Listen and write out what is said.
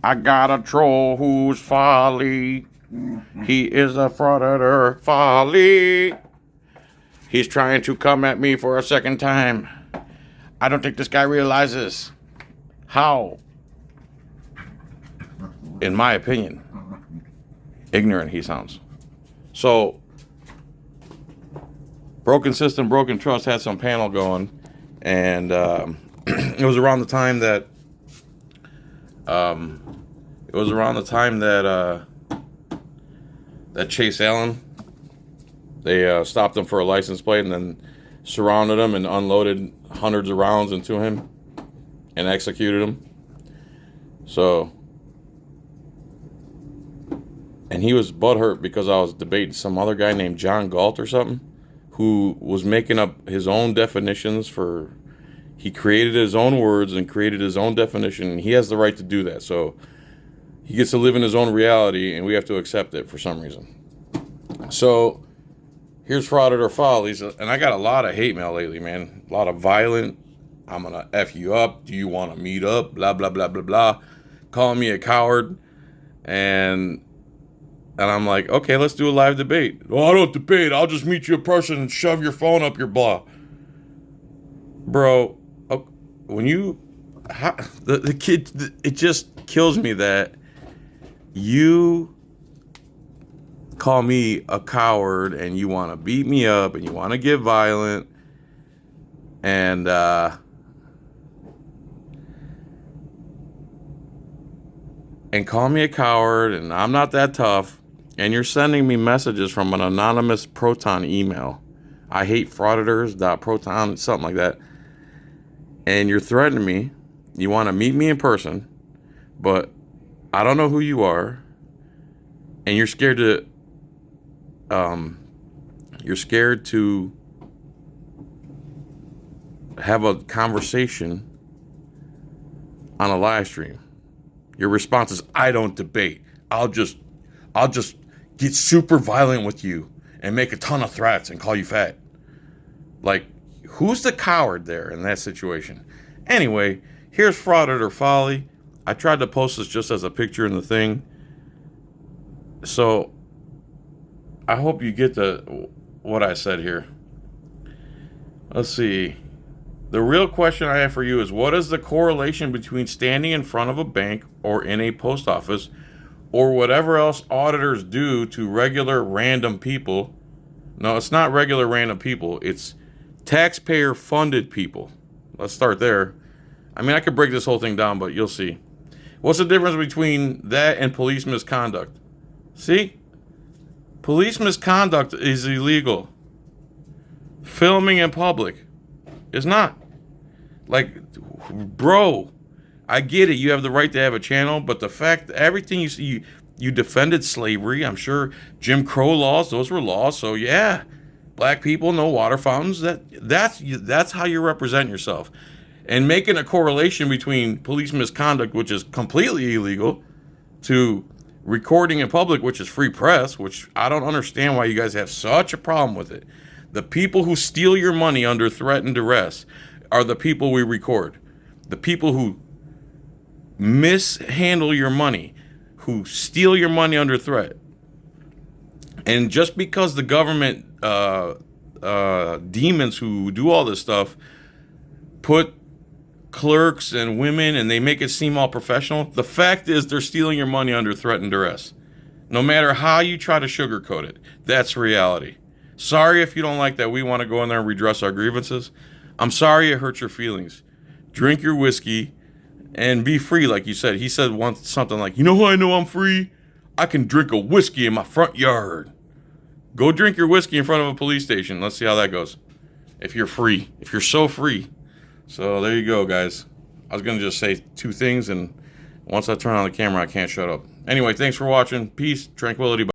I got a troll who's folly. He is a frauditor, folly. He's trying to come at me for a second time. I don't think this guy realizes how, in my opinion, ignorant he sounds. So, Broken System, Broken Trust had some panel going, and it was around the time that that Chase Allen, they stopped him for a license plate and then surrounded him and unloaded hundreds of rounds into him and executed him. So, and he was butthurt because I was debating some other guy named John Galt or something, who was making up his own definitions for, he created his own words and created his own definition, and he has the right to do that. So he gets to live in his own reality, and we have to accept it for some reason. So here's Frauditor Follies, and I got a lot of hate mail lately, man. A lot of violent, I'm going to F you up, do you want to meet up, blah, blah, blah, blah, blah, calling me a coward, and I'm like, okay, let's do a live debate. Oh, I don't debate, I'll just meet you in person and shove your phone up your blah. Bro, when you, the kid, it just kills me that you call me a coward and you want to beat me up and you want to get violent and call me a coward and I'm not that tough, and you're sending me messages from an anonymous Proton email. I hate frauditors.proton, something like that. And you're threatening me. You want to meet me in person, but I don't know who you are, and you're scared to have a conversation on a live stream. Your response is, I don't debate. I'll just get super violent with you and make a ton of threats and call you fat. Like, who's the coward there in that situation? Anyway, here's Frauditor Folly. I tried to post this just as a picture in the thing. So I hope you get what I said here. Let's see. The real question I have for you is, what is the correlation between standing in front of a bank or in a post office or whatever else auditors do to regular random people? No, it's not regular random people. It's taxpayer funded people. Let's start there. I mean, I could break this whole thing down, but you'll see. What's the difference between that and police misconduct? See? Police misconduct is illegal. Filming in public is not. Like, bro, I get it. You have the right to have a channel, but the fact that everything you see, you defended slavery. I'm sure Jim Crow laws, those were laws. So yeah, black people, no water fountains. That's how you represent yourself. And making a correlation between police misconduct, which is completely illegal, to recording in public, which is free press, which I don't understand why you guys have such a problem with it. The people who steal your money under threat and duress are the people we record. The people who mishandle your money, who steal your money under threat. And just because the government demons who do all this stuff put clerks and women and they make it seem all professional, the fact is they're stealing your money under threat and duress. No matter how you try to sugarcoat it, that's reality. Sorry if you don't like that we want to go in there and redress our grievances. I'm sorry it hurts your feelings. Drink your whiskey and be free, like you said. He said once something like, you know how I know I'm free? I can drink a whiskey in my front yard. Go drink your whiskey in front of a police station. Let's see how that goes. If you're free. If you're so free. So there you go, guys. I was going to just say two things, and once I turn on the camera, I can't shut up. Anyway, thanks for watching. Peace, tranquility.